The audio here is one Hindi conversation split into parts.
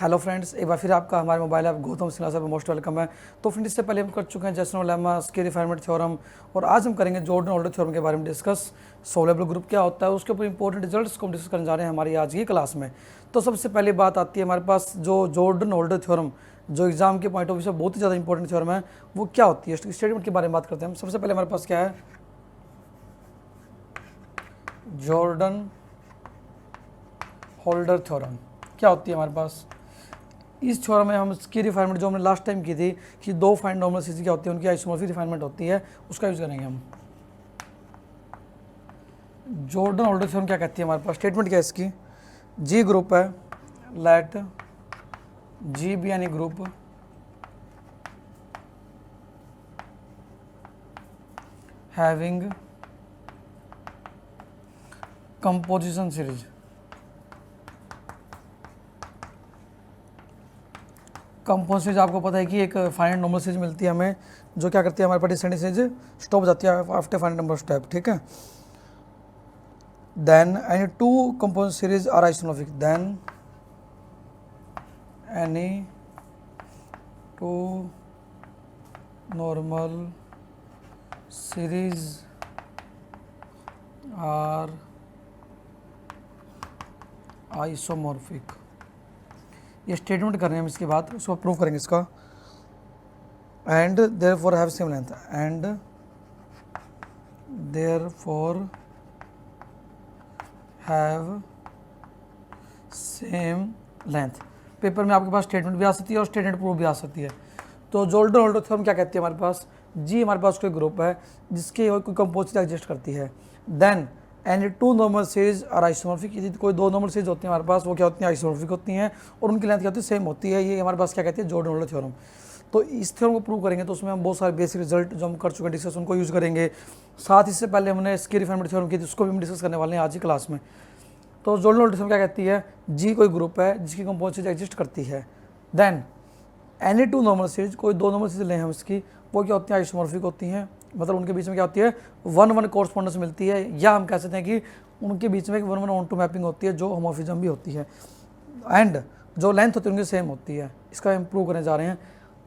हेलो फ्रेंड्स, एक बार फिर आपका हमारे mobile app Gautam Sinha sir most welcome है। तो फ्रेंड्स, इससे पहले हम कर चुके हैं जैसनोव लेमा के रिफाइनमेंट थ्योरम, और आज हम करेंगे जॉर्डन ऑल्डर थ्योरम के बारे में डिस्कस। सोलेबल ग्रुप क्या होता है, उसके ऊपर इंपॉर्टेंट रिजल्ट्स को हम डिस्कस करने जा रहे हैं हमारी आज की क्लास में। तो सबसे पहले बात आती है हमारे पास जो जॉर्डन ऑल्डर थ्योरम, जो एग्जाम के पॉइंट ऑफ व्यू से बहुत ही ज़्यादा इंपॉर्टेंट थ्योरम है, वो क्या होती है, स्टेटमेंट के बारे में बात करते हैं हम। सबसे पहले हमारे पास क्या है, जॉर्डन ऑल्डर थ्योरम क्या होती है हमारे पास। इस थ्योरम में हम इसकी रिफाइनमेंट जो हमने लास्ट टाइम की थी कि दो फाइन नॉर्मल सीरीज क्या होती है, उनकी आइसोमॉर्फिक रिफाइनमेंट होती है, उसका यूज़ करेंगे हम। जॉर्डन ऑल्डर थ्योरम क्या कहती है हमारे पास, स्टेटमेंट क्या है इसकी, जी ग्रुप है, let G be any group having composition series. Compound series आपको पता है कि एक फाइनाइट नंबर सीरीज मिलती है हमें, जो क्या करती है हमारे पास डिसेंडिंग सीरीज स्टॉप जाती है आफ्टर फाइनाइट नंबर स्टेप, ठीक है। Then any two compound series are isomorphic, then any two normal series are isomorphic. ये स्टेटमेंट कर रहे हैं हम, इसके बाद उसको प्रूव करेंगे इसका। And therefore have same length, and therefore have same length. Paper में आपके पास स्टेटमेंट भी आ सकती है और स्टेटमेंट प्रूफ भी आ सकती है। तो जॉर्डन ऑल्डर थ्योरम क्या कहती है हमारे पास, जी हमारे पास कोई ग्रुप है जिसके कोई कंपोजिट एग्जिस्ट करती है, then any two normal series are isomorphic. यदि कोई दो नॉर्मल सीरीज होती है हमारे पास, वो क्या होती हैं, आइसोमॉर्फिक होती हैं, और उनकी लेंथ क्या होती है, सेम होती है। ये हमारे पास क्या कहती है, जॉर्डन ऑल्डर थ्योरम। तो इस थ्योरम को प्रूव करेंगे तो उसमें हम बहुत सारे बेसिक रिजल्ट जो हम कर चुके हैं डिस्कस, उनको यूज़ करेंगे। साथ ही से पहले हमने इसकी रिफाइनमेंट थ्योरम की थी, उसको भी हम डिस्कस करने वाले हैं आज की क्लास में। तो जॉर्डन ऑल्डर थ्योरम क्या कहती है, जी कोई ग्रुप है जिसकी कंपाउंड सीरीज एग्जिस्ट करती है, then any two normal series, कोई दो नॉर्मल सीरीज लें हम इसकी, वो क्या होती हैं, आइसोमॉर्फिक होती हैं। मतलब उनके बीच में क्या होती है, 1-1 कोरस्पॉन्डेंस मिलती है, या हम कह सकते हैं कि उनके बीच में एक 1-1 ऑन टू मैपिंग होती है, जो होमोफिज्म भी होती है। एंड जो लेंथ होती है उनकी सेम होती है। इसका हम प्रूव करने जा रहे हैं।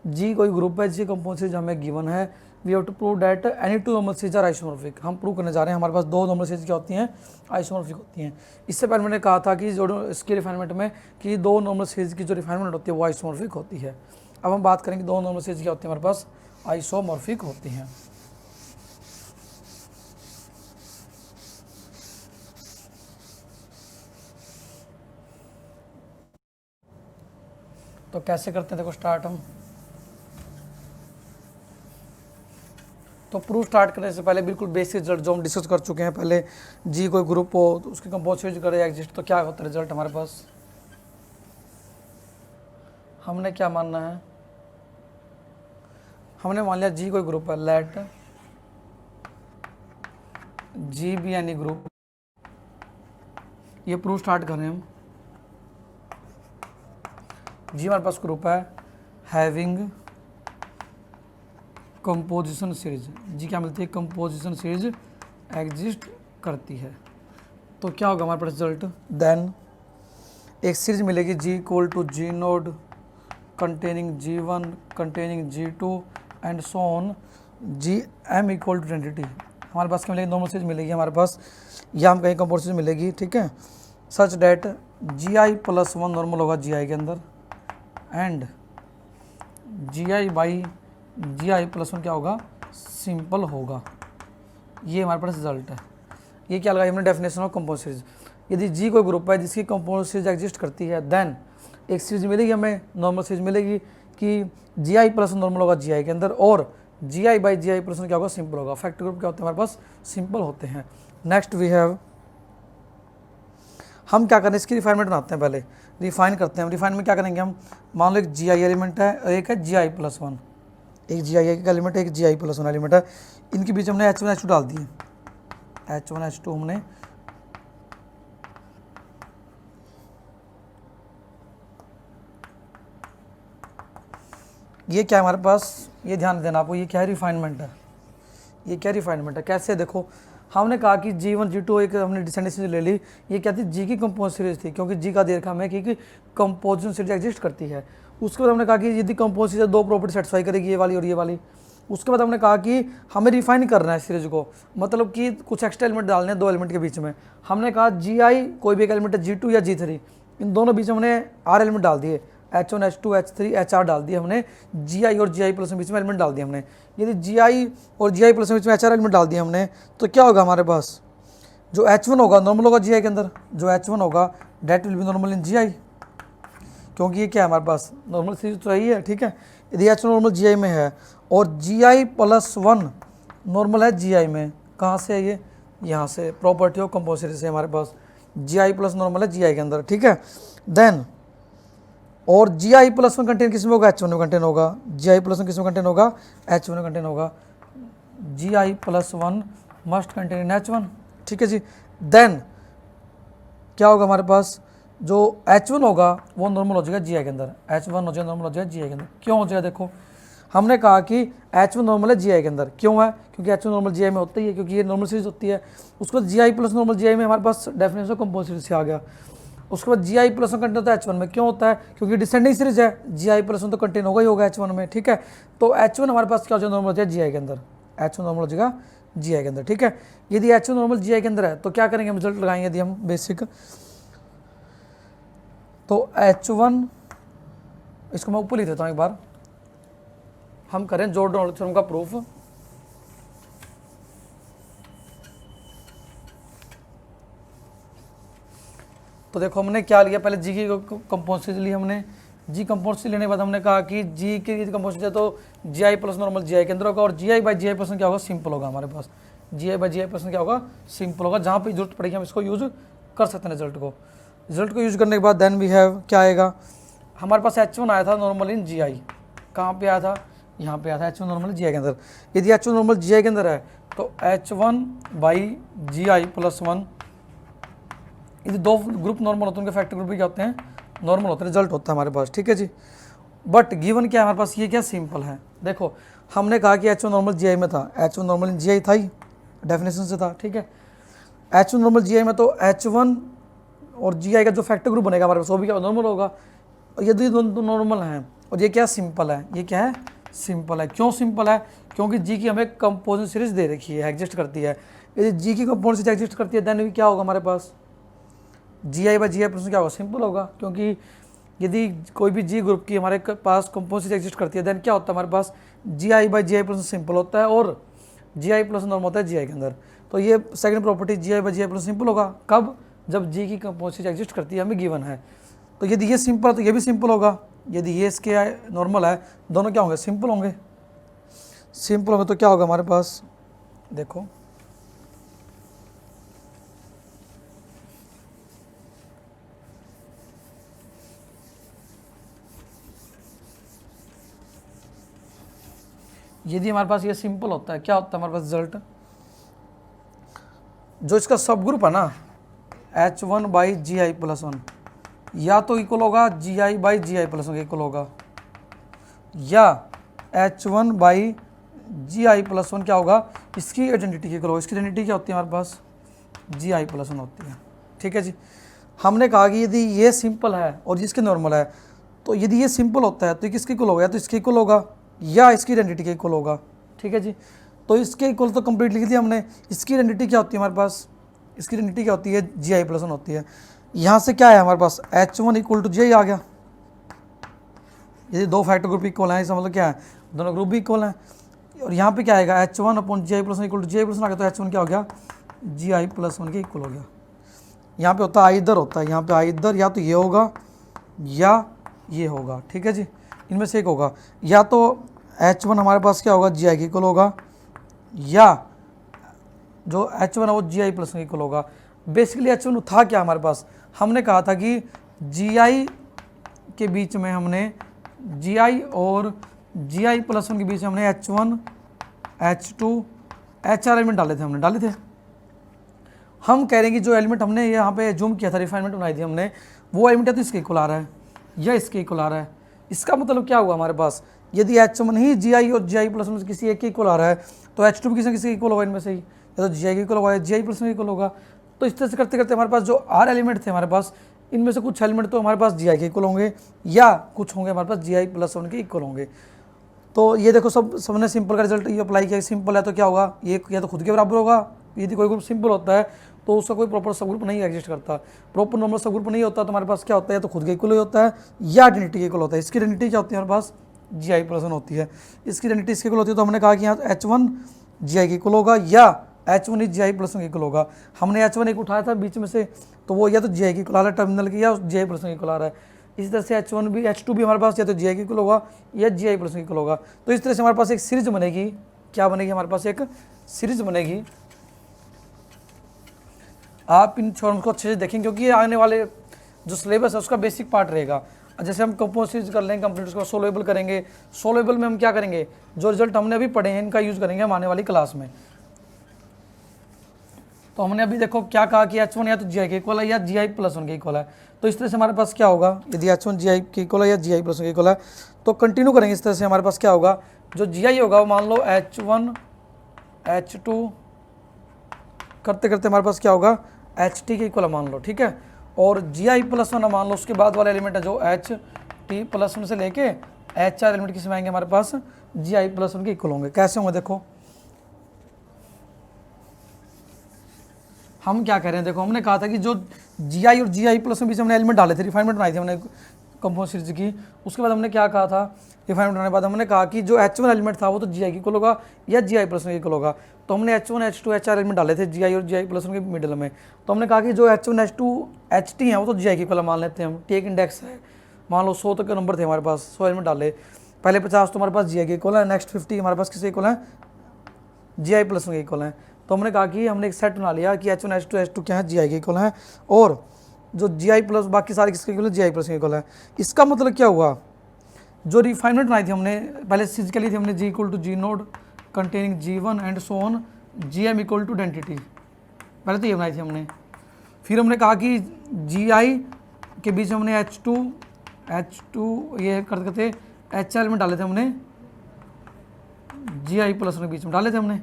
जी कोई ग्रुप है जिसकी कंपाउंड सीरीज हमें गिवन है, we have to prove that any two normal series are isomorphic. हम प्रूव करने जा रहे हैं हमारे पास दो नॉर्मल सीरीज क्या होती हैं, आइसोमॉर्फिक होती हैं। इससे पहले मैंने कहा था कि जो इसकी रिफाइनमेंट में कि दो नॉर्मल सीरीज की जो रिफाइनमेंट होती है वो आइसोमॉर्फिक होती है। अब हम बात करेंगे दो नॉर्मल सीरीज क्या होती है हमारे पास, आइसोमॉर्फिक होती हैं। तो कैसे करते हैं, देखो स्टार्ट हम। तो प्रूफ स्टार्ट करने से पहले बिल्कुल बेसिक रिजल्ट जो हम डिस्कस कर चुके हैं पहले, जी कोई ग्रुप हो तो उसकी कंपाउंड सीरीज करे एग्जिस्ट, तो क्या होता है रिजल्ट हमारे पास। हमने क्या मानना है, हमने मान लिया जी कोई ग्रुप है, let G be any group. ये प्रूफ स्टार्ट कर रहे हैं हम। जी हमारे पास ग्रुप है हैविंग कंपोजिशन सीरीज, जी क्या मिलती है, कंपोजिशन सीरीज एग्जिस्ट करती है। तो क्या होगा हमारे पास रिजल्ट, देन एक सीरीज मिलेगी G equal to G node containing G1 containing G2 and so on G M equal to identity. हमारे पास क्या मिलेगी, नॉर्मल सीरीज मिलेगी हमारे पास, या हम कहीं कंपाउंड सीरीज मिलेगी, ठीक है। सच डेट GI+1 नॉर्मल होगा GI के अंदर, एंड GI/GI+1 क्या होगा, सिंपल होगा। ये हमारे पास रिजल्ट है। ये क्या लगा हमने, डेफिनेशन ऑफ कंपाउंड सीरीज। यदि जी कोई ग्रुप है जिसकी कंपाउंड सीरीज एग्जिस्ट करती है, देन एक सीरीज मिलेगी हमें, नॉर्मल सीरीज मिलेगी कि GI+1 नॉर्मल होगा GI के अंदर, और GI/GI+1 क्या होगा, सिंपल होगा। फैक्टर ग्रुप क्या होते हैं हमारे पास, सिंपल होते हैं। नेक्स्ट वी हैव, हम क्या करें, इसकी रिफाइनमेंट बनाते हैं, पहले रिफाइन करते हैं। रिफाइन में क्या करेंगे हम, मान लो एक GI एलिमेंट है और एक है GI+1, एक GI का एलिमेंट है, एक GI+1 एलिमेंट है, इनके बीच हमने H1H2 डाल दिए, H1H2 हमने ये क्या है हमारे पास, ये ध्यान देना आपको, ये क्या है, रिफाइनमेंट है। ये क्या रिफाइनमेंट है, कैसे देखो, हमने कहा कि G1 G2 एक हमने डिसेंडेंट सीरीज ले ली, ये क्या थी, जी की कंपोजिट सीरीज थी, क्योंकि जी का दे रखा हमें कि कंपोजिशन सीरीज एग्जिस्ट करती है। उसके बाद हमने कहा कि यदि कंपोजिट सीरीज दो प्रॉपर्टी सेटिस्फाई करेगी, ये वाली और ये वाली। उसके बाद हमने कहा कि हमें रिफाइन करना है सीरीज को, मतलब कि कुछ एक्स्ट्रा एलिमेंट डालने हैं दो एलिमेंट के बीच में। हमने कहा Gi कोई भी एक एलिमेंट है, G2 या G3, इन दोनों बीच में हमने R एलिमेंट डाल दिए, H1 H2 H3 HR डाल दिए हमने, Gi और Gi प्लस के बीच में एलिमेंट डाल दिए हमने। यदि Gi और Gi प्लस के बीच में HR एलिमेंट डाल दिए हमने, तो क्या होगा हमारे पास, जो H1 होगा नॉर्मल होगा Gi के अंदर, जो H1 होगा that will be normal in Gi, क्योंकि ये क्या है हमारे पास नॉर्मल सीरीज तो रही है, ठीक है। यदि H1 नॉर्मल Gi में है और Gi प्लस 1 नॉर्मल है Gi में, कहाँ से है ये, यहाँ से प्रॉपर्टी ऑफ कंपोजिट सीरीज से हमारे पास Gi प्लस नॉर्मल है Gi के अंदर, ठीक है। देन और Gi प्लस 1 कंटेन किस में होगा, H1 में कंटेन होगा, Gi प्लस 1 किस में कंटेन होगा, H1 में कंटेन होगा, Gi plus 1 must contain in H1, ठीक है जी। देन क्या होगा हमारे पास, जो H1 होगा वो नॉर्मल हो जाएगा Gi के अंदर, H1 हो जाएगा नॉर्मल हो जाएगा Gi के अंदर। क्यों हो जाएगा, देखो हमने कहा कि H1 नॉर्मल है Gi के अंदर, क्यों है, क्योंकि H1 नॉर्मल Gi में होता ही है, क्योंकि ये नॉर्मल सीरीज होती है। उसके बाद Gi प्लस नॉर्मल Gi में हमारे पास डेफिनेशन कंपोजिट सीरीज से आ गया। उसके बाद Gi प्लस 1 कंटेन होता है H1 में, क्यों होता है, क्योंकि डिसेंडिंग सीरीज है, Gi प्लस 1 तो कंटेन होगा ही होगा H1 में, ठीक है। तो H1 हमारे पास क्या हो जाएगा, नॉर्मल हो जाएगा Gi के अंदर, H1 नॉर्मल हो जाएगा Gi के अंदर, ठीक है। यदि H1 नॉर्मल Gi के अंदर है तो क्या करेंगे, हम रिजल्ट लगाएंगे यदि हम बेसिक, तो H1 इसको मैं ऊपर लिख देता हूँ एक बार, हम करें जॉर्डन थ्योरम का प्रूफ। तो देखो हमने क्या लिया, पहले जी की कंपोजिट ली हमने, जी कंपोजिट लेने के बाद हमने कहा कि जी की कंपोजिट है तो Gi प्लस नॉर्मल Gi के अंदर होगा, और Gi बाई Gi प्लस क्या होगा, सिंपल होगा हमारे पास, Gi बाई Gi प्लस क्या होगा, सिंपल होगा। जहाँ पे जरूरत पड़ेगी हम इसको यूज कर सकते हैं रिजल्ट को यूज करने के बाद देन वी हैव क्या आएगा, हमारे पास H1 आया था नॉर्मल इन Gi, कहाँ पे आया था, यहाँ पे आया था H1 नॉर्मल Gi के अंदर। यदि H1 नॉर्मल Gi के अंदर है तो H1 बाई Gi प्लस 1, यदि दो ग्रुप नॉर्मल होते हैं उनके फैक्टर ग्रुप भी क्या होते हैं, नॉर्मल होते हैं, रिजल्ट होता है हमारे पास, ठीक है जी। बट गिवन क्या है हमारे पास, ये क्या सिंपल है। देखो हमने कहा कि H1 नॉर्मल Gi में था, H1 नॉर्मल इन Gi था ही, डेफिनेशन से था, ठीक है। H1 नॉर्मल Gi में तो H1 और Gi का जो फैक्टर ग्रुप बनेगा हमारे पास वो भी क्या नॉर्मल होगा, और यदि दोनों नॉर्मल हैं और ये क्या सिंपल है, ये क्या है सिंपल है। क्यों सिंपल है, क्योंकि जी की हमें कंपोजिट सीरीज दे रखी है, एग्जिस्ट करती है। यदि जी की कंपोजिट सीरीज एग्जिस्ट करती है देन भी क्या होगा हमारे पास, Gi बाई Gi प्लस क्या होगा, सिंपल होगा। क्योंकि यदि कोई भी जी ग्रुप की हमारे पास कंपोजिट एग्जिस्ट करती है देन क्या होता है हमारे पास, Gi by Gi plus simple होता है, और Gi प्लस नॉर्मल होता है Gi के अंदर। तो ये second property Gi by Gi plus simple होगा, कब, जब जी की कंपोजिट एग्जिस्ट करती है, हमें गिवन है। तो यदि ये सिंपल है तो ये भी सिंपल होगा, यदि ये इसके नॉर्मल है, दोनों क्या होंगे, सिंपल होंगे। सिंपल होंगे तो क्या होगा हमारे पास, देखो यदि हमारे पास ये सिंपल होता है, क्या होता है हमारे पास रिजल्ट, जो इसका सब ग्रुप है ना H1 बाई Gi प्लस 1 या तो इक्वल होगा Gi by Gi plus 1 equal होगा, या H1 बाई Gi प्लस 1 क्या होगा, इसकी आइडेंटिटी के इक्वल होगा। इसकी आइडेंटिटी क्या होती है हमारे पास, Gi प्लस 1 होती है, ठीक है जी। हमने कहा कि यदि ये सिंपल है और जिसके नॉर्मल है, तो यदि ये सिंपल होता है तो किसके इक्वल होगा, या तो इसके इक्वल होगा या इसकी आइडेंटिटी के इक्वल होगा, ठीक है जी। तो इसके इक्वल तो कंप्लीट लिख दिया हमने। इसकी आइडेंटिटी क्या होती है हमारे पास, इसकी आइडेंटिटी क्या होती है, Gi प्लस 1 होती है। यहाँ से क्या है हमारे पास, H1 इक्वल टू Gi आ गया। यदि दो फैक्टर ग्रुप इक्वल हैं, इसका मतलब क्या है, दोनों ग्रुप भी इक्वल हैं। और यहाँ पे क्या आएगा, H1 upon Gi plus 1 equal to Gi plus 1 आ गया, तो H1 क्या हो गया, Gi प्लस 1 के इक्वल हो गया। यहाँ पे होता है इधर होता है, यहाँ पे इधर या तो ये होगा या ये होगा, ठीक है जी, इनमें से एक होगा। या तो H1 हमारे पास क्या होगा, Gi के इक्वल होगा, या जो H1 है वो Gi प्लस 1 इक्वल होगा। बेसिकली H1 था क्या हमारे पास, हमने कहा था कि Gi के बीच में हमने Gi और Gi प्लस 1 के बीच में हमने H1 H2 HR एलिमेंट डाले थे। हम कह रहे हैं कि जो एलिमेंट हमने यहाँ पे जूम किया था, रिफाइनमेंट बनाई थी हमने, वो एलिमेंट है तो इसके इक्वल आ रहा है या इसके इक्वल आ रहा है। इसका मतलब क्या हुआ हमारे पास, यदि H1 ही Gi और Gi प्लस 1 किसी एक के इक्वल आ रहा है तो H2 भी किसी इक्वल होगा इनमें से ही, या तो जी आई के इक्वल होगा या जी आई प्लस वन के इक्वल होगा। तो इस तरह से करते करते हमारे पास जो आर एलिमेंट थे हमारे पास, इनमें से कुछ एलिमेंट तो हमारे पास जी आई के इक्वल होंगे या कुछ होंगे हमारे पास जी आई प्लस वन के इक्वल होंगे। तो ये देखो सबने सिंपल का रिजल्ट ये अप्लाई किया, सिंपल है तो क्या होगा, ये या तो खुद के बराबर होगा, यदि कोई ग्रुप सिंपल होता है तो उसका कोई प्रॉपर सब ग्रुप नहीं एग्जिस्ट करता, प्रॉपर नॉर्मल सब ग्रुप नहीं होता तो हमारे पास क्या होता है, या तो खुद के इक्वल होता है या आइडेंटिटी के इक्वल होता है। इसकी आइडेंटिटी क्या होती है हमारे पास, जी आई प्लस वन होती है, इसकी आइडेंटिटी इसके इक्वल होती है। तो हमने कहा कि यहाँ एच वन जी आई के इक्वल होगा या एच वन जी आई प्लस वन के इक्वल होगा। हमने एच वन एक उठाया था बीच में से, तो वो या तो जी आई के इक्वल आ रहा है टर्मिनल के या जी आई प्लस वन के इक्वल आ रहा है। इसी तरह से एच वन भी एच टू भी हमारे पास या तो जी आई के इक्वल होगा या जी आई प्लस वन के इक्वल होगा। तो इस तरह से हमारे पास एक सीरीज बनेगी, क्या बनेगी हमारे पास एक सीरीज बनेगी। आप इन थ्योरम को अच्छे से देखेंगे क्योंकि ये आने वाले जो सिलेबस है उसका बेसिक पार्ट रहेगा। जैसे हम कंपाउंड सीरीज कर लेंगे कंप्लीट, उसको सोल्यूबल करेंगे, सोल्यूबल में हम क्या करेंगे, जो रिजल्ट हमने अभी पढ़े हैं इनका यूज करेंगे हम आने वाली क्लास में। तो हमने अभी देखो क्या कहा कि एच वन या तो जी आई के इक्वल है या जी आई प्लस वन के इक्वल है। तो इस तरह से हमारे पास क्या होगा, यदि एच वन जी आई के इक्वल है या जी आई प्लस वन के इक्वल है तो कंटिन्यू करेंगे इस तरह से। हमारे पास क्या होगा, जो जी आई होगा वो मान लो एच वन एच टू करते करते हमारे पास क्या होगा, एच टी के इक्वल मान लो, ठीक है। और जी आई प्लस वन मान लो उसके बाद वाला एलिमेंट है जो एच टी प्लस वन से लेके एच आर एलिमेंट किस में आएंगे हमारे पास, जी आई प्लस वन के इक्वल होंगे। कैसे होंगे देखो, हम क्या कह रहे हैं, देखो हमने कहा था कि जो जी आई और जी आई प्लस में बीच हमने एलिमेंट डाले थे, रिफाइनमेंट बनाई थी हमने कंपाउंड सीरीज की। उसके बाद हमने क्या कहा था, रिफाइनमेंट बनाने के बाद हमने कहा कि जो एच वन एलिमेंट था वो तो जी आई के इक्वल होगा या जी आई प्लस वन के इक्वल होगा। तो हमने H one H two H R element डाले थे जी आई और जी आई प्लस वन के मिडिल में। तो हमने कहा कि जो H one H two H T है वो तो जी आई के इक्वल मान लेते हैं हम, टी एक इंडेक्स है, मान लो 100 तक के नंबर थे हमारे पास, 100 एलिमेंट डाले, पहले 50 तो हमारे पास जी आई के इक्वल है, नेक्स्ट 50 हमारे पास किसके इक्वल है, जी आई प्लस वन के इक्वल है। तो हमने कहा कि हमने एक सेट बना लिया कि एच वन एच टू क्या है, जी आई के इक्वल है, और जो जी आई प्लस बाकी सारे किसके इक्वल है, जी आई प्लस के इक्वल है। इसका मतलब क्या हुआ, जो रिफाइनमेंट बनाई थी हमने पहले सीरीज के लिए थी हमने G equal to G node containing G one and so on G M equal to identity, पहले तो ये बनाई थी हमने। फिर हमने कहा कि जी आई के बीच में हमने एच टू ये करते करते एच आर में डाले थे हमने, जी आई प्लस के बीच में डाले थे हमने।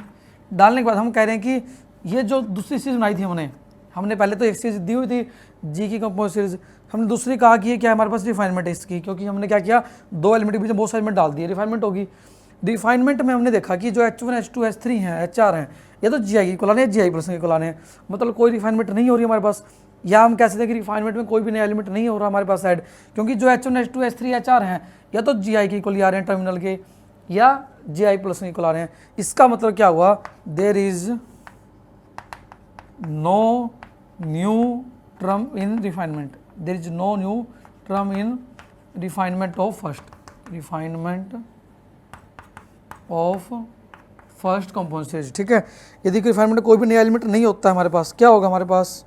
डालने के बाद हम कह रहे हैं कि ये जो दूसरी सीरीज बनाई थी हमने पहले तो एक सीरीज दी हुई थी जी की कंपाउंड सीरीज, हमने दूसरी कहा कि ये क्या हमारे पास रिफाइनमेंट है इसकी, क्योंकि हमने क्या किया, दो एलिमेंट के बीच में बहुत सारे एलिमेंट डाल दिए, रिफाइनमेंट होगी। रिफाइनमेंट में हमने देखा कि जो H one H two H three हैं एच आर हैं या तो जी आई की इक्वल आने जी आई प्लस के इक्वल आने, मतलब कोई रिफाइनमेंट नहीं हो रही हमारे पास, या हम कह सकते हैं कि रिफाइनमेंट में कोई भी नया एलिमेंट नहीं हो रहा हमारे पास ऐड, क्योंकि जो H one H two H three H R हैं या तो जी आई के इक्वल आ रहे हैं टर्मिनल के या जी आई प्लस के इक्वल आ रहे हैं। इसका मतलब क्या हुआ, there is no new term in refinement, there is no new term in refinement of first compound series, ठीक है। यदि रिफाइनमेंट कोई भी नया एलिमेंट नहीं होता है हमारे पास, क्या होगा हमारे पास,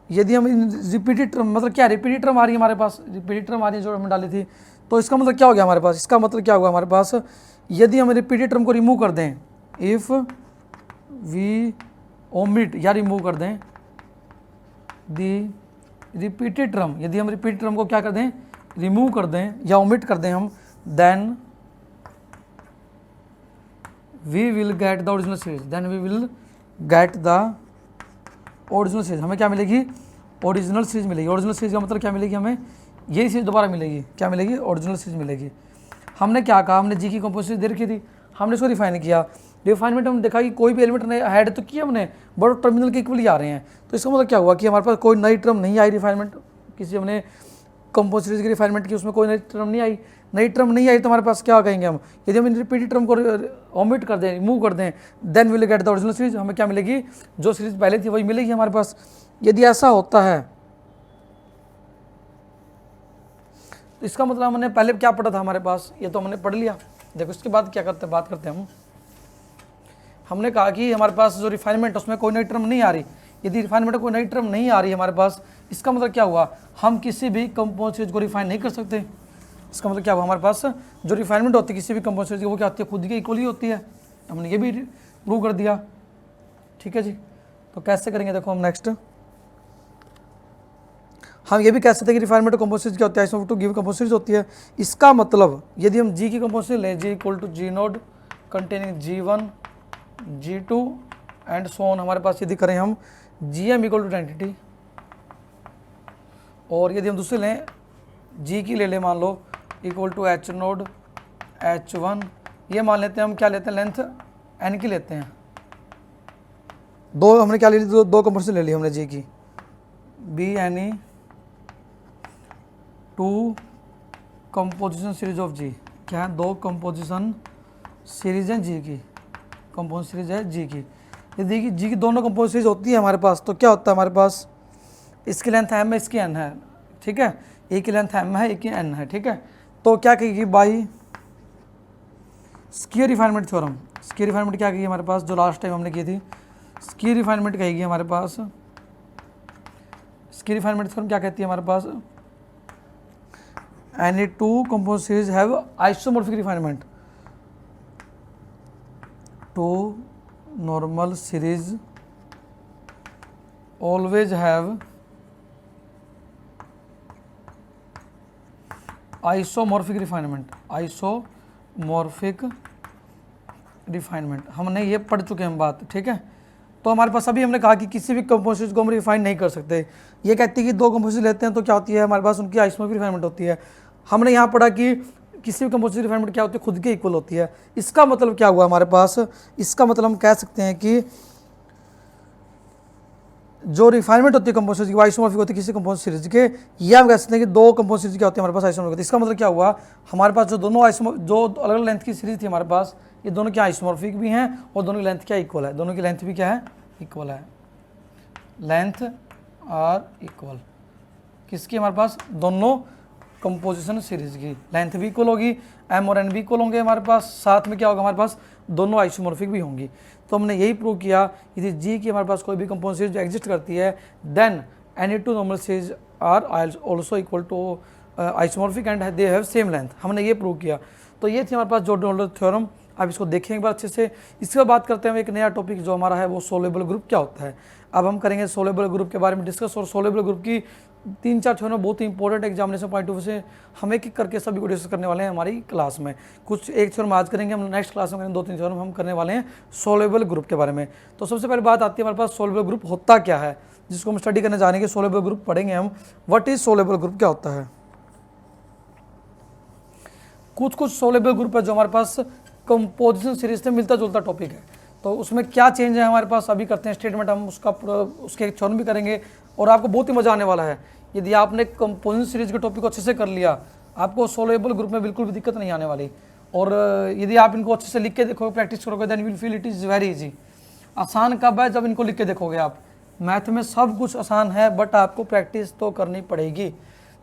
यदि हम रिपीटेड टर्म, मतलब क्या रिपीटेड टर्म आ रही है हमारे पास, रिपीटेड टर्म आ रही है जो हमने डाली थी, तो इसका मतलब क्या हो गया हमारे पास, इसका मतलब क्या होगा हमारे पास, यदि हम रिपीटेड टर्म को रिमूव कर दें, इफ़ वी ओमिट या रिमूव कर दें दी रिपीटेड टर्म, यदि हम रिपीटेड टर्म को क्या कर दें, रिमूव कर दें या ओमिट कर दें हम, then we will get the original series, then we will get the original series, हमें क्या मिलेगी, ओरिजिनल सीरीज मिलेगी। ओरिजिनल सीरीज का मतलब क्या मिलेगी, हमें यही सीरीज दोबारा मिलेगी, क्या मिलेगी, ओरिजिनल सीरीज मिलेगी। हमने क्या कहा, हमने जी की कंपाउंड सीरीज दे रखी थी, हमने इसको रिफाइन किया, रिफाइनमेंट हमने देखा कि कोई भी एलिमेंट ने ऐड तो किया हमने, बट टर्मिनल के इक्वल ही आ रहे हैं। तो इसका मतलब क्या हुआ कि हमारे पास कोई नई टर्म नहीं आई, रिफाइनमेंट किसी हमने कंपाउंड सीरीज की रिफाइनमेंट की उसमें कोई नई टर्म नहीं आई, नई टर्म नहीं आई तो हमारे पास क्या कहेंगे हम, यदि हम रिपीटेड टर्म को ओमिट कर दें, रिमूव कर दें, then will get the original series, हमें क्या मिलेगी, जो सीरीज पहले थी वही मिलेगी हमारे पास। यदि ऐसा होता है तो इसका मतलब हमने पहले क्या पढ़ा था हमारे पास, ये तो हमने पढ़ लिया। देखो इसके बाद क्या करते हैं, बात करते हैं हमने कहा कि हमारे पास जो रिफाइनमेंट उसमें कोई नई टर्म नहीं आ रही, यदि रिफाइनमेंट में कोई नई टर्म नहीं आ रही हमारे पास, इसका मतलब क्या हुआ, हम किसी भी कंपाउंड सीरीज को रिफाइन नहीं कर सकते। इसका मतलब क्या हुआ, हमारे पास जो रिफाइनमेंट होती है किसी भी कंपाउंड सीरीज की वो क्या होती है, खुद की इक्वल ही होती है, हमने ये भी प्रूव कर दिया, ठीक है जी। तो कैसे करेंगे, देखो हम नेक्स्ट हम ये भी कह सकते हैं कि रिफाइनमेंट कंपाउंड सीरीज क्या होती है, इसमें टू गिव कंपाउंड सीरीज होती है। इसका मतलब यदि हम जी की कंपाउंड सीरीज लें, G equal to G node containing G one G2 and so on. हमारे पास यदि करें हम GM इक्वल टू आइडेंटिटी, और यदि हम दूसरे लें G की ले लें, मान लो equal to H naught H1, ये मान लेते हैं हम, क्या लेते हैं, लेंथ N की लेते हैं। दो हमने क्या ले ली, दो कंपोजिशन ले ली हमने G की, BNE two composition series of G, क्या है, दो कंपोजिशन सीरीज है G की, कंपोजिशन सीरीज है G की। यदि G की दोनों कंपोजिशन सीरीज होती है हमारे पास, तो क्या होता है हमारे पास, इसकी लेंथ M है, इसकी N है, ठीक है, एक की लेंथ M है, एक की N है, ठीक है। तो क्या कहेगी, by square refinement theorem, square refinement क्या कहेगी हमारे पास, जो लास्ट टाइम हमने की थी, स्क्वायर रिफाइनमेंट कहेगी हमारे पास। स्क्वायर रिफाइनमेंट थ्योरम क्या कहती है हमारे पास, any two composition series have isomorphic refinement, two normal series always have isomorphic refinement, isomorphic refinement हमने ये पढ़ चुके हैं हम बात, ठीक है। तो हमारे पास अभी हमने कहा कि किसी भी कंपोजिशन को हम रिफाइन नहीं कर सकते। ये कहती है कि दो कंपोजिशन लेते हैं तो क्या होती है हमारे पास, उनकी आइसोमॉर्फिक रिफाइनमेंट होती है। हमने यहाँ पढ़ा कि किसी भी कंपोजिशन रिफाइनमेंट क्या होती है, खुद के इक्वल होती है। इसका मतलब क्या हुआ हमारे पास, इसका मतलब हम कह सकते हैं कि जो रिफाइनमेंट होती है कंपोजिशन की, आइसोमॉर्फिक होती है किसी कंपोजिशन सीरीज के, ये हम कह सकते हैं कि दो कंपोजिशन सीरीज क्या होती है हमारे पास, आइसोमॉर्फिक होती है। इसका मतलब क्या हुआ, हमारे पास जो दोनों जो अलग अलग लेंथ की सीरीज थी हमारे पास, ये दोनों क्या आइसोमॉर्फिक भी हैं और दोनों की लेंथ क्या इक्वल है, दोनों की लेंथ भी क्या है, इक्वल है, लेंथ आर इक्वल। किसकी, हमारे पास दोनों कंपोजिशन सीरीज की लेंथ भी इक्वल होगी, M और N भी इक्वल होंगे हमारे पास, साथ में क्या होगा हमारे पास, दोनों आइसोमॉर्फिक भी होंगी। तो हमने यही प्रूव किया, यदि G की हमारे पास कोई भी कंपोजिशन सीरीज एग्जिस्ट करती है, then any two normal series are also equal to isomorphic and they have same length. हमने ये प्रूव किया। तो ये थी हमारे पास जॉर्डन थ्योरम। आप इसको देखें एक बार अच्छे से। इसके बाद बात करते हैं एक नया टॉपिक जो हमारा है, वो सोलेबल ग्रुप क्या होता है। अब हम करेंगे सोलेबल ग्रुप के बारे में डिस्कस, और सोलेबल ग्रुप की 3-4 थ्योरम बहुत ही important examination point of view से हम एक एक करके सभी को डिस्कस करने वाले हैं हमारी क्लास में। कुछ एक थ्योरम आज करेंगे, हम नेक्स्ट क्लास में करेंगे 2-3 थ्योरम हम करने वाले हैं सोलेबल ग्रुप के बारे में। तो सबसे पहले बात आती है हमारे पास सोलेबल ग्रुप होता क्या है, जिसको हम स्टडी करने जानेंगे। सोलेबल ग्रुप पढ़ेंगे हम, व्हाट इज सोलेबल ग्रुप, क्या होता है। कुछ सोलेबल ग्रुप है जो हमारे पास कंपोजिशन सीरीज से मिलता जुलता टॉपिक है। तो उसमें क्या चेंज है हमारे पास, अभी करते हैं स्टेटमेंट, हम उसके एक थ्योरम भी करेंगे और आपको बहुत ही मजा आने वाला है। यदि आपने कंपोजिशन सीरीज के टॉपिक को अच्छे से कर लिया, आपको सोलेबल ग्रुप में बिल्कुल भी दिक्कत नहीं आने वाली। और यदि आप इनको अच्छे से लिख के देखोगे, प्रैक्टिस करोगे, then you will feel it is very easy. आसान कब है, जब इनको लिख के देखोगे आप। मैथ में सब कुछ आसान है, बट आपको प्रैक्टिस तो करनी पड़ेगी।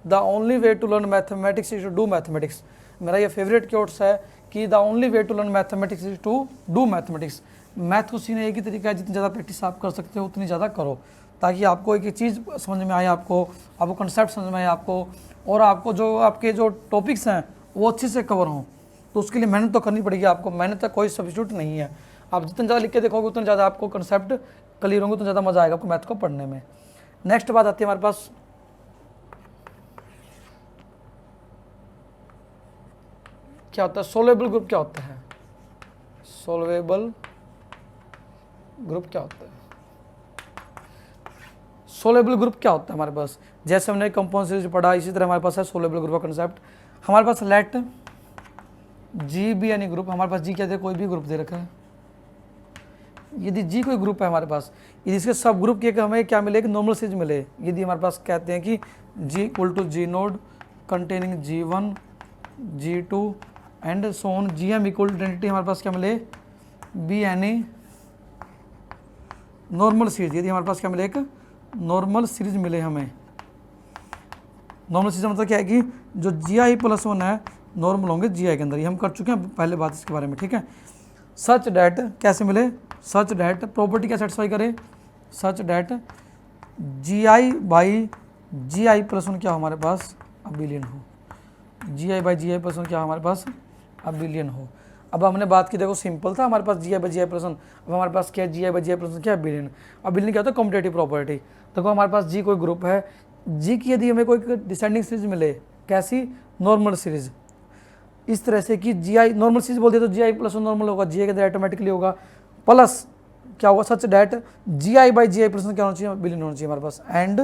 The only way to learn mathematics is to do mathematics. मेरा ये फेवरेट कोट्स है कि the only way to learn mathematics is to do mathematics. Math को सीखने एक ही तरीका है, जितनी ज़्यादा प्रैक्टिस आप कर सकते हो उतनी ज़्यादा करो, ताकि आपको एक चीज़ समझ में आए, आपको कंसेप्ट समझ में आए आपको, और आपको जो आपके जो टॉपिक्स हैं वो अच्छे से कवर हों। तो उसके लिए मेहनत तो करनी पड़ेगी आपको, मेहनत का कोई सब्स्टिट्यूट नहीं है। आप जितना ज़्यादा लिख के देखोगे उतना ज़्यादा आपको कंसेप्ट क्लियर होंगे, उतना ज़्यादा मज़ा आएगा आपको मैथ को पढ़ने में। नेक्स्ट बात आती है हमारे पास क्या होता है, सोल्वेबल ग्रुप क्या होता है। सोल्वेबल ग्रुप क्या होता है, सोल्वेबल ग्रुप क्या होता है हमारे पास। जैसे हमने कंपाउंड सीरीज पढ़ा, इसी तरह हमारे पास है सोल्वेबल ग्रुप का कंसेप्ट। हमारे पास let G be any group, हमारे पास जी क्या दे, कोई भी ग्रुप दे रखा है। यदि जी कोई ग्रुप है हमारे पास, यदि इसके सब ग्रुप के हमें क्या मिले, एक नॉर्मल सीरीज मिले। यदि हमारे पास कहते हैं कि G equal to G node containing G1 G2 and so on, GM equal to identity, हमारे पास क्या मिले, बी एनी नॉर्मल सीरीज। यदि हमारे पास क्या मिले, एक नॉर्मल सीरीज मिले हमें। नॉर्मल सीरीज मतलब क्या है कि जो GI+1 है नॉर्मल होंगे GI के अंदर। ये हम कर चुके हैं पहले बात इसके बारे में, ठीक है। सच डैट कैसे मिले, सच डैट प्रॉपर्टी क्या सेटिस्फाई करे, सच डैट GI/GI+1 क्या हो हमारे पास, अबिलियन हो। GI/GI+1 क्या हो हमारे पास, अबिलियन हो। अब हमने बात की, देखो सिंपल था, हमारे पास GI/GI+1, अब हमारे पास क्या है, GI/GI+1 क्या है, अबिलियन। अबिलियन क्या होता है, कॉम्पिटेटिव प्रॉपर्टी। देखो हमारे पास जी कोई ग्रुप है, जी की यदि हमें कोई डिसेंडिंग सीरीज मिले, कैसी, नॉर्मल सीरीज, इस तरह से कि GI नॉर्मल सीरीज बोल दिया तो GI+1 नॉर्मल होगा, GI के अंदर ऑटोमेटिकली होगा। प्लस क्या होगा, सच डैट GI/GI प्लस क्या होना चाहिए, बिलियन होना चाहिए हमारे पास। एंड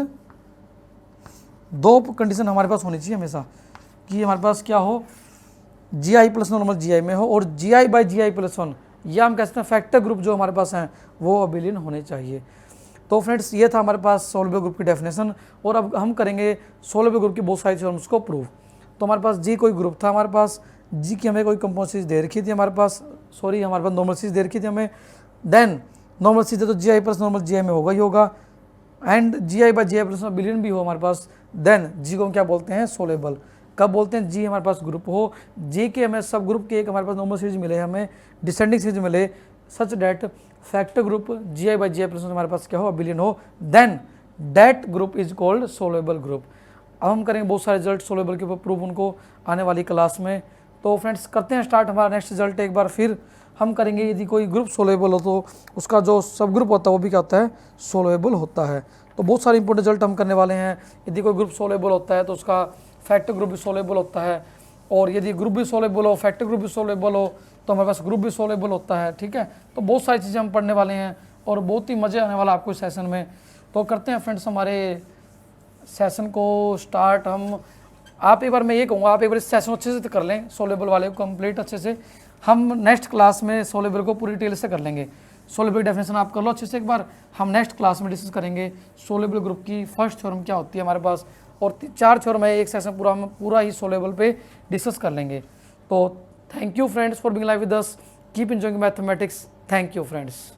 दो कंडीशन हमारे पास होनी चाहिए हमेशा कि हमारे पास क्या हो, GI प्लस नॉर्मल GI में हो, और GI/GI प्लस 1, या हम कह सकते हैं फैक्टर ग्रुप जो हमारे पास हैं वो अबिलियन होने चाहिए। तो फ्रेंड्स ये था हमारे पास सोलेबल ग्रुप की डेफिनेशन, और अब हम करेंगे सोलेबल ग्रुप की बहुत सारी थ्योरम्स को प्रूव। तो हमारे पास जी कोई ग्रुप था, हमारे पास जी की हमें कोई कंपाउंड चीज़ दे रखी थी, हमारे पास नॉर्मल चीज़ दे रखी थी हमें। देन नॉर्मल चीज़ तो GI प्लस नॉर्मल GI में होगा ही होगा, एंड GI/GI प्लस बिलियन भी हो हमारे पास। देन जी को हम क्या बोलते हैं, सोलेबल। कब बोलते हैं, जी हमारे पास ग्रुप हो, जी के हमें सब ग्रुप के एक हमारे पास नॉर्मल सीरीज मिले, हमें डिसेंडिंग सीरीज मिले, such that factor group GI/GI plus हमारे पास क्या हो, बिलियन हो, then that group is called soluble group. अब हम करेंगे बहुत सारे रिजल्ट सोलेबल के ऊपर प्रूव उनको आने वाली क्लास में। तो फ्रेंड्स करते हैं स्टार्ट हमारा नेक्स्ट रिजल्ट। एक बार फिर हम करेंगे, यदि कोई ग्रुप सोलेबल हो तो उसका जो सब ग्रुप होता है वो भी क्या होता है, सोलेबल होता है। तो बहुत सारे इंपॉर्टेंट रिजल्ट हम करने वाले हैं। यदि कोई ग्रुप सोलेबल होता है तो उसका फैक्टर ग्रुप भी सोलेबल होता है, और यदि ग्रुप भी सोलेबल हो, फैक्टर ग्रुप भी सोलेबल हो, तो हमारे पास ग्रुप भी सोलेबल होता है। ठीक है, तो बहुत सारी चीज़ें हम पढ़ने वाले हैं और बहुत ही मज़े आने वाला आपको इस सेशन में। तो करते हैं फ्रेंड्स हमारे सेशन को स्टार्ट। हम आप एक बार, मैं ये कहूँगा आप एक बार इस सेशन अच्छे से कर लें, सोलेबल वाले को कंप्लीट अच्छे से। हम नेक्स्ट क्लास में सोलेबल को पूरी डिटेल से कर लेंगे। सोलेबल डेफिनेशन आप कर लो अच्छे से एक बार, हम नेक्स्ट क्लास में डिस्कस करेंगे सोलेबल ग्रुप की फर्स्ट थ्योरम क्या होती है हमारे पास, और 4 थ्योरम है, एक सेशन पूरा हम पूरा ही सोलेबल पे डिस्कस कर लेंगे। तो thank you friends for being live with us, keep enjoying mathematics. Thank you friends.